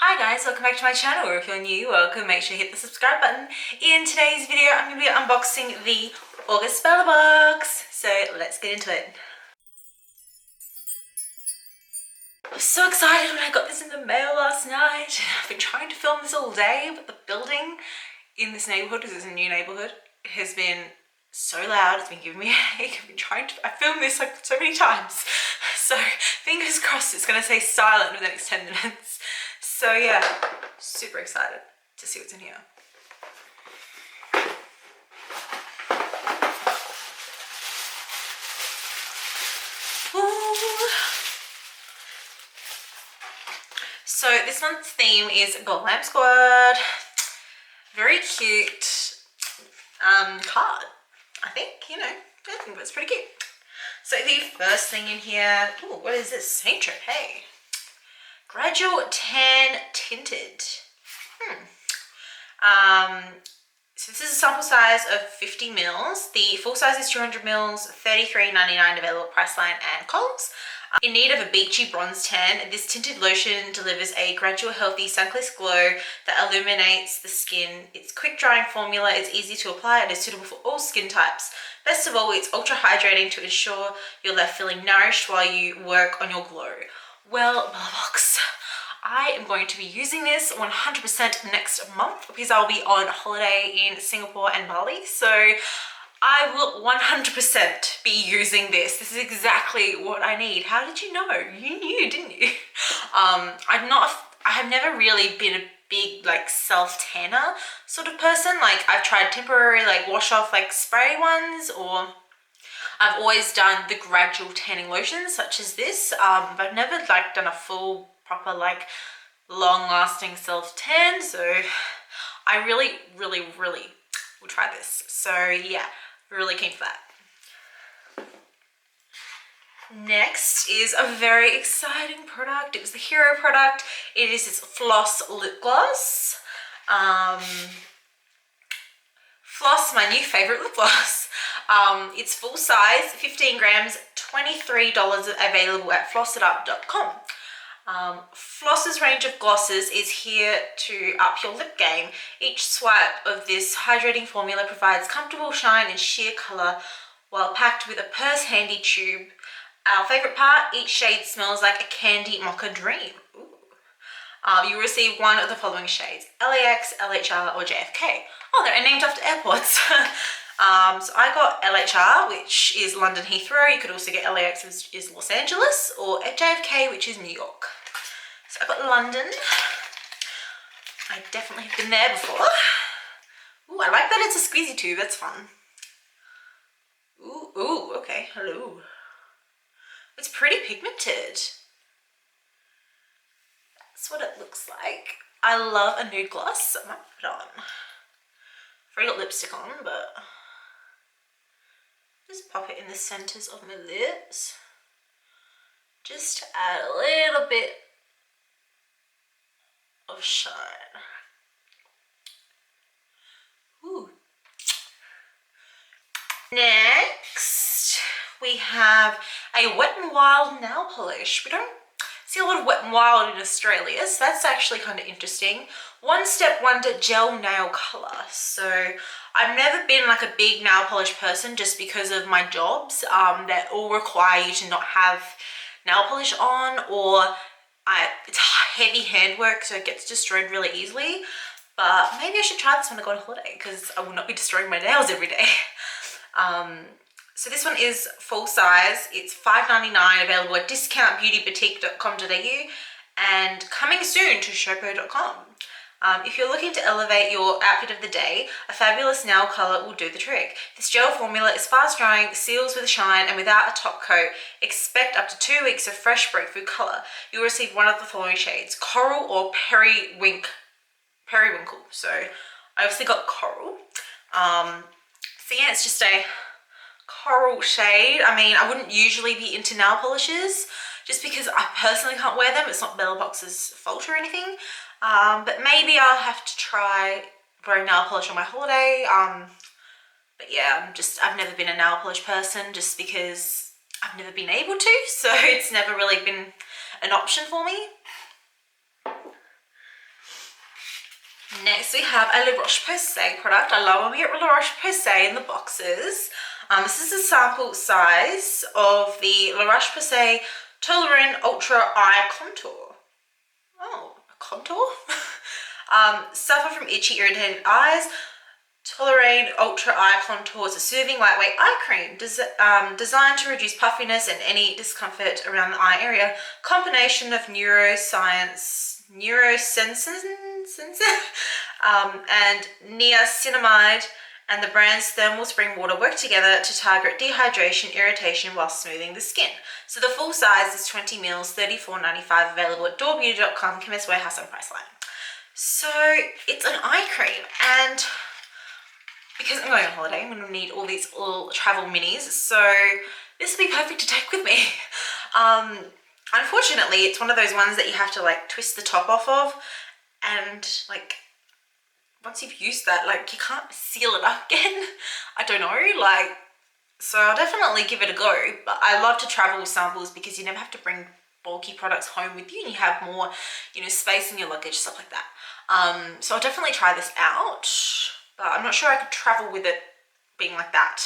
Hi guys, welcome back to my channel, or if you're new, welcome. Make sure you hit the subscribe button. In today's video, I'm going to be unboxing the August Bellabox, so let's get into it. I was so excited when I got this in the mail last night. I've been trying to film this all day, but the building in this neighborhood, because it's a new neighborhood, has been so loud. It's been giving me a headache. I filmed this like so many times. So fingers crossed it's going to stay silent for the next 10 minutes. So yeah, super excited to see what's in here. Ooh. So this month's theme is Glam Squad. Very cute card, I think, I think that's pretty cute. So the first thing in here, ooh, what is this? St. Tropez. Gradual Tan Tinted. So this is a sample size of 50 mils. The full size is 200 mils, $33.99 available at Priceline and Coles. In need of a beachy bronze tan, this tinted lotion delivers a gradual, healthy, sun-kissed glow that illuminates the skin. Its quick-drying formula is easy to apply and is suitable for all skin types. Best of all, it's ultra-hydrating to ensure you're left feeling nourished while you work on your glow. Well, Bellabox, I am going to be using this 100% next month because I'll be on holiday in Singapore and Bali. So I will 100% be using this. This is exactly what I need. How did you know? You knew, didn't you? I have never really been a big like self-tanner sort of person. Like I've tried temporary like wash off like spray ones, or I've always done the gradual tanning lotions such as this, but I've never like done a full proper like long-lasting self-tan. So I really will try this. So yeah, really keen for that. Next is a very exciting product. It was the hero product. It is this Floss lip gloss. Floss, my new favorite lip gloss. It's full size, 15 grams, $23 available at flossitup.com. Floss's range of glosses is here to up your lip game. Each swipe of this hydrating formula provides comfortable shine and sheer color while packed with a purse handy tube. Our favorite part, each shade smells like a candy mocha dream. Ooh. You receive one of the following shades: LAX, LHR, or JFK. Oh, they're named after airports. So I got LHR, which is London Heathrow. You could also get LAX, which is Los Angeles, or JFK, which is New York. So I got London. I definitely have been there before. Ooh, I like that it's a squeezy tube. That's fun. Ooh, okay, hello. It's pretty pigmented. That's what it looks like. I love a nude gloss. I might put it on. I've already got lipstick on, but just pop it in the centers of my lips. Just to add a little bit of shine. Ooh. Next, we have a Wet n Wild nail polish. We don't see a lot of Wet n Wild in Australia, so that's actually kind of interesting. One Step Wonder gel nail color. So I've never been like a big nail polish person just because of my jobs that all require you to not have nail polish on, or it's heavy handwork, so it gets destroyed really easily. But maybe I should try this when I go on holiday because I will not be destroying my nails every day. So this one is full size. It's $5.99 available at discountbeautyboutique.com.au and coming soon to Shampoo.com. If you're looking to elevate your outfit of the day, a fabulous nail color will do the trick. This gel formula is fast drying, seals with shine, and without a top coat. Expect up to 2 weeks of fresh breakthrough color. You'll receive one of the following shades: Coral or Periwinkle. So I obviously got Coral. So yeah, it's just a coral shade. I mean, I wouldn't usually be into nail polishes just because I personally can't wear them. It's not Bellabox's fault or anything. But maybe I'll have to try wearing nail polish on my holiday. But yeah, I've never been a nail polish person just because I've never been able to. So it's never really been an option for me. Next we have a Le Roche-Posay product. I love when we get Le Roche-Posay in the boxes. This is a sample size of the Le Roche-Posay Toleriane Ultra Eye Contour. Oh, a contour? Suffer from itchy, irritated eyes. Toleriane Ultra Eye Contour is a soothing, lightweight eye cream designed to reduce puffiness and any discomfort around the eye area. Combination of neuroscience, and niacinamide and the brand's thermal spring water work together to target dehydration, irritation while smoothing the skin. So the full size is 20 mils, $34.95, available at doorbeauty.com, Chemist Warehouse and Priceline. So it's an eye cream, and because I'm going on holiday, I'm going to need all these little travel minis, so this would be perfect to take with me. Unfortunately, it's one of those ones that you have to like twist the top off of, and like once you've used that, like you can't seal it up again. I don't know, like, so I'll definitely give it a go. But I love to travel with samples because you never have to bring bulky products home with you, and you have more, you know, space in your luggage, stuff like that. So I'll definitely try this out, but I'm not sure I could travel with it being like that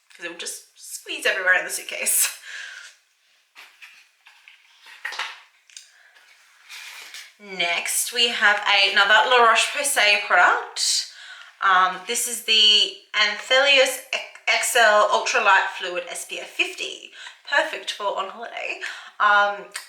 because it will just squeeze everywhere in the suitcase. Next, we have another La Roche-Posay product. This is the Anthelios XL Ultralight Fluid SPF 50. Perfect for on holiday.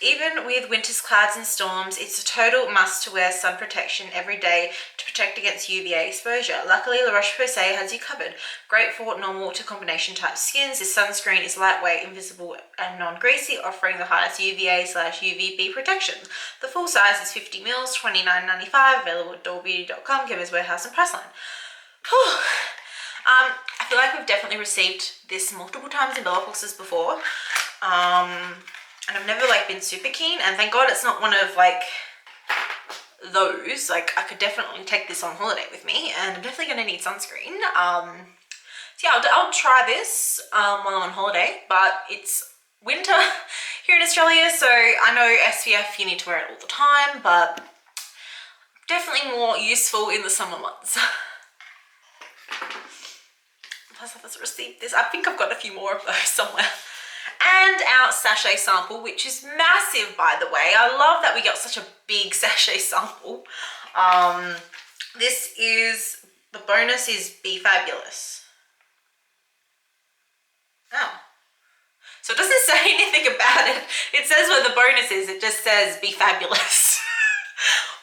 Even with winter's clouds and storms, it's a total must to wear sun protection every day to protect against UVA exposure. Luckily, La Roche-Posay has you covered. Great for normal to combination type skins. This sunscreen is lightweight, invisible and non-greasy, offering the highest UVA/UVB protection. The full size is 50 mils, $29.95, available at doorbeauty.com, Chemist Warehouse and Priceline. I feel like we've definitely received this multiple times in Bellaboxes before. And I've never like been super keen, and thank God it's not one of like those. Like I could definitely take this on holiday with me, and I'm definitely going to need sunscreen. So yeah, I'll try this while I'm on holiday, but it's winter here in Australia, so I know SPF you need to wear it all the time, but definitely more useful in the summer months. Plus I've just received this. I think I've got a few more of those somewhere. And our sachet sample, which is massive, by the way. I love that we got such a big sachet sample. This is, the bonus is Be Fabulous. Oh. So it doesn't say anything about it. It says where the bonus is, it just says Be Fabulous.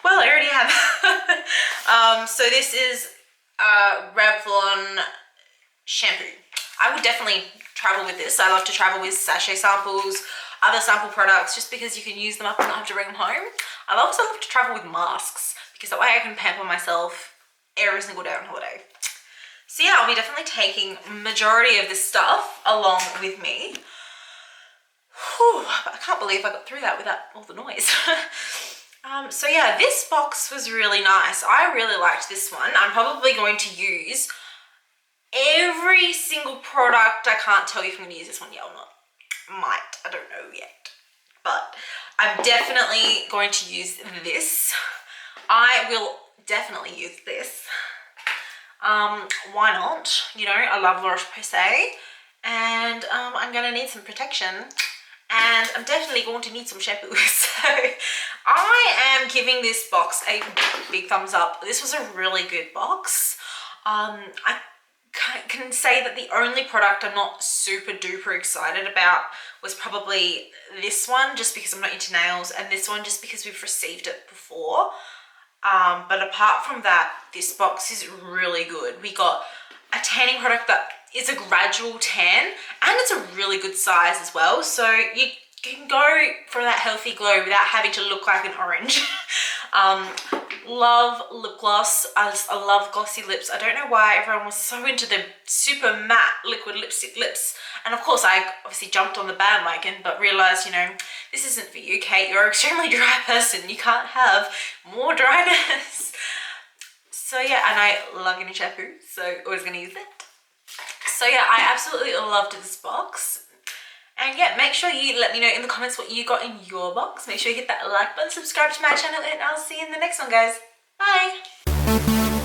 Well, I already have. So this is Revlon shampoo. I would definitely travel with this. I love to travel with sachet samples, other sample products, just because you can use them up and not have to bring them home. I also love to travel with masks because that way I can pamper myself every single day on holiday. So yeah, I'll be definitely taking majority of this stuff along with me. Whew, but I can't believe I got through that without all the noise. So yeah, this box was really nice. I really liked this one. I'm probably going to use every single product. I can't tell you if I'm going to use this one yet or not. Might, I don't know yet. But I'm definitely going to use this. I will definitely use this. Why not? You know, I love La Roche-Posay, and I'm going to need some protection, and I'm definitely going to need some shampoo. So I am giving this box a big thumbs up. This was a really good box. I can say that the only product I'm not super duper excited about was probably this one, just because I'm not into nails, and this one just because we've received it before. But apart from that, this box is really good. We got a tanning product that is a gradual tan, and it's a really good size as well, so you can go for that healthy glow without having to look like an orange. Love lip gloss. I love glossy lips. I don't know why everyone was so into the super matte liquid lipstick lips, and of course I obviously jumped on the bandwagon, but realized, you know, this isn't for you, Kate. You're an extremely dry person. You can't have more dryness. So yeah, and I love getting shampoo, so always gonna use it. So yeah, I absolutely loved this box. And yeah, make sure you let me know in the comments what you got in your box. Make sure you hit that like button, subscribe to my channel, and I'll see you in the next one, guys. Bye! bye.